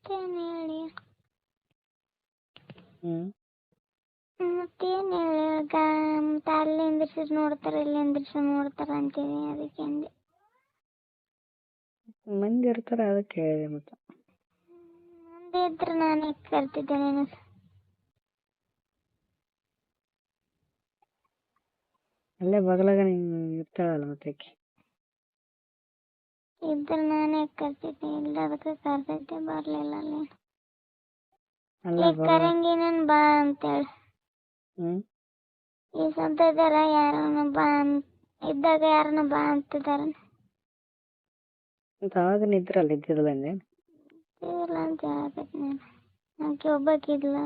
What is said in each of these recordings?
ಮತ್ತೇನು ಹೇಳಿ ಹ್ಮ್ ಮತ್ತೇನು ಹೇಳಿ ಅಲ್ಲಿ ನಿಂದ್ರಿಸಿ ನೋಡ್ತಾರೆ ಇಲ್ಲಿ ನಿಂದ್ರಿಸಿ ನೋಡ್ತಾರೆ ಅಂತೀವಿ ಅದಕ್ಕೆ ಅಂದೆ. ಮಂದಿ ಇರ್ತಾರ ಅದಕ್ಕೆ ಹೇಳಿದೆ ಮತ್ತೆ. ಮುಂದೆ ಇದ್ರೆ ನಾನು ಯಾಕೆ ಕರ್ತಿದ್ದೆ ನೀನು ಅಲ್ಲೇ ಬಗಲಾಗ ನೀನು ಇರ್ತಾಳಲ್ಲ ಮತ್ತೆ ಆಕಿ. ಇದ್ರೆ ನಾನು ಯಾಕೆ ಕರ್ತಿದ್ದೆ ಇಲ್ಲ ಅದಕ್ಕೆ ಕರ್ತಿದ್ದೆ ಬರ್ಲಿಲ್ಲ ಅಲ್ಲಿ ಅಲ್ಲ ಈಗ ಕರಂಗಿನನ್ ಬಾ ಅಂತೇಳಿ ಈ ಸದ್ಯದಾರ ಯಾರನ್ನ ಬಾ ಇದ್ದಾಗ ಯಾರನ್ನ ಬಾ ಅಂತಿದಾರ ಅವಾಗ ನಿದ್ರಲ್ಲ ಇದ್ದಿರಲ್ಲ ಇಲ್ಲ ಅಂತ ಹೇಳಕತ್ತಿ ನಾನು. ಆಕೆ ಒಬ್ಬಾಕಿದ್ಲ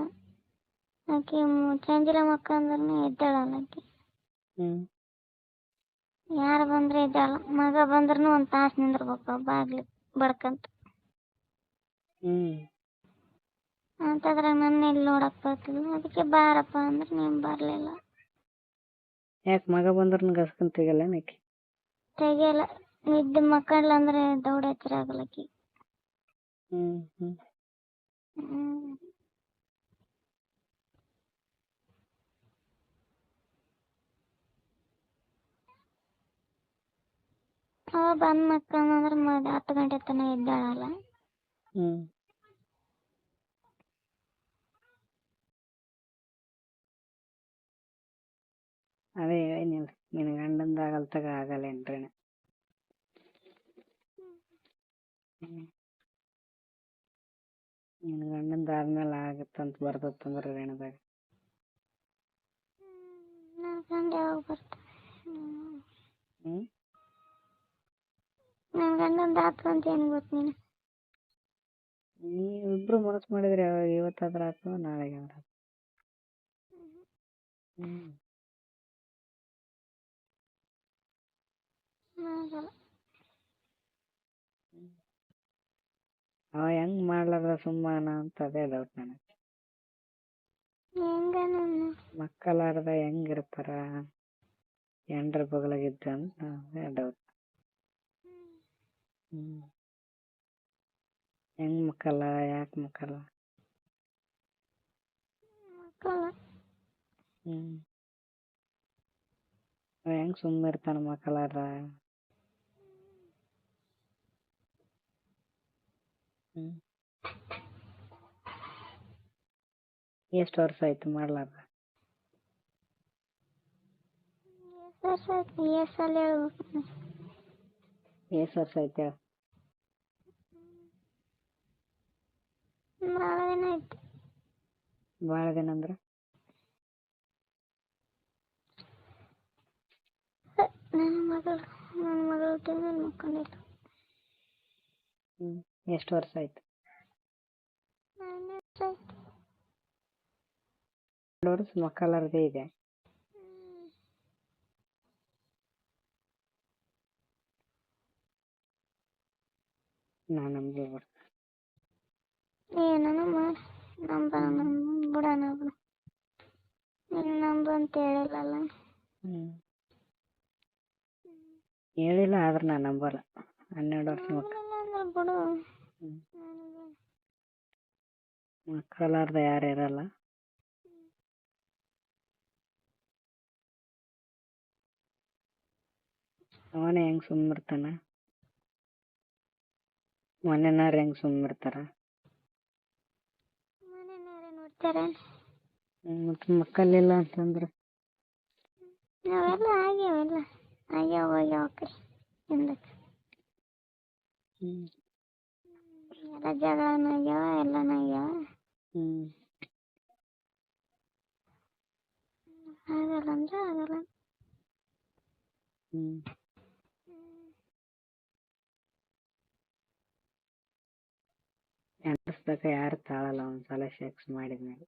ಆಕೆ ಚಂಜಿಲ ಮಕ್ಕ ಅಂದ್ರೂ ಎದ್ದಾಳಲ್ಲ ಆಕೆ. ಯಾರು ಬಂದ್ರೆ ಎದ್ದಾಳ ಮಗ ಬಂದ್ರೂ ಒಂದು ತಾಸು ನಿಂದಿರ್ಬೇಕು ಬಾಗ್ಲಿ ಬಡ್ಕಂತ. ಅಂತದ್ರಾಗ ನನ್ನ ಎಲ್ಲಿ ನೋಡಕ್ ಬರ್ತಿಲ್ಲ ಅದಕ್ಕೆ ಬಾರಪ್ಪ ಅಂದ್ರೆ ನೀನು ಬರಲಿಲ್ಲ. ಯಾಕೆ ಮಗ ಬಂದ್ರನ್ನ ಗಸ್ಕೊಂಡ್ ತೆಗಿಯಲ್ಲ ಆಕಿ? ತೆಗಿಯಲ್ಲ ನಿದ್ದೆ ಮಕ್ಕಳ ಅಂದ್ರೆ ದೌಡ ಹತ್ತಿರ ಆಗಲ್ಲ ಆಕಿ. ಅವ ಬಂದ್ ಮಕ್ಕಂದ್ರೆ 10 ಗಂಟೆ ತನಕ ಇದ್ದಾಳಲ್ಲ. ಅದೇ ಏನಿಲ್ಲ ನಿನ್ನ ಗಂಡಂದಾಗಲ್ ತಗ ಆಗಲ್ಲ ಏನ್ರೇನ. ನಿನ್ನ ಗಂಡಂದಾದ್ಮೇಲೆ ಆಗತ್ತಂತ ಬರ್ತದಂದ್ರೆ ರೇಣದಾಗ. ನನ್ನ ಗಂಡ ಯಾವಾಗ ಬರ್ತಾನೆ? ನನ್ನ ಗಂಡಂದು ಆತು ಅಂತ ಏನು ಗೊತ್ತು ನೀನು? ನೀವಿಬ್ರು ಮನಸ್ಸು ಮಾಡಿದ್ರೆ ಇವತ್ತಾದ್ರೆ ಆತು ನಾಳೆಗೆ ಆದ್ರೆ ಆತು. ಅವ ಹೆಂಗ್ ಮಾಡ್ಲಾರ್ದ ಸುಮ್ಮನ ಅಂತ ಅದೇ ಡೌಟ್ ನನಗೆ. ಮಕ್ಕಳಾರ್ದ ಹೆಂಗಿರ್ತಾರ ಎಂಡ್ರ ಬಗಲಾಗಿದ್ದ ಅಂತ ಅದೇ ಡೌಟ್. ಹೆಂಗ್ ಮಕ್ಕಲ್ಲ ಯಾಕೆ ಮಕ್ಕಲ್ಲ? ಹೆಂಗ್ ಸುಮ್ಮನೆ ಇರ್ತಾನ ಮಕ್ಕಳಾರ? ಎಷ್ಟು ವರ್ಷ ಆಯ್ತು ಮಾಡ್ಲಾರ್ದ? ಎಷ್ಟು ವರ್ಷ ಆಯ್ತು? ಭಾಳ ದಿನ ಆಯ್ತು. ಭಾಳ ದಿನ ಅಂದ್ರೆ ನನ್ನ ಮಗಳು ಟೈಮಲ್ಲಿ ಮಕ್ಕೊಂಡಿಲ್ಲ. ಎಷ್ಟು ವರ್ಷ ಆಯ್ತು? 2 ವರ್ಷ ಮಕ್ಕಳಾರದೇ ಇದೆ. ನಾನು ನಮ್ಗೆ ಏನನ ಮಾಡಿ ಬಿಡೋಣ ಬಿಡು. ನೀನು ನಂಬು ಅಂತ ಹೇಳಿಲ್ಲಲ್ಲ. ಹೇಳಿಲ್ಲ ಆದ್ರೆ ನಾನು ನಂಬಲ್ಲ. 12 ವರ್ಷ ಬಿಡು. ಮಕ್ಕಳಾರ್ದ ಯಾರು ಇರಲ್ಲ. ಅವನೇ ಹೆಂಗ್ ಸುಮ್ಮಿರ್ತಾನ? ಮನೆಯವ್ರು ಹೆಂಗ್ ಸುಮ್ಮಿರ್ತಾರ? ನೋಡ್ತಾರೆ ಮತ್ತೆ ಮಕ್ಕಳಿಲ್ಲ ಅಂತಂದ್ರೆ ಅವೆಲ್ಲ ಆಗ್ಯಾವ ಹೋಗ್ಯಾವ ಹಿಂದಕ್ಕೆ. ಎಲ್ಲ ಜಗಳನೂ ಆಗ್ಯಾವ ಎಲ್ಲನೂ ಆಗ್ಯಾವ. ಆಗಲ್ಲ ಅಂದ್ರೆ ಆಗಲ್ಲ. ಎಂಟಸ್ದಕ ಯಾರು ತಾಳಲ್ಲ ಒಂದ್ಸಲ ಸೆಕ್ಸ್ ಮಾಡಿದ್ಮೇಲೆ.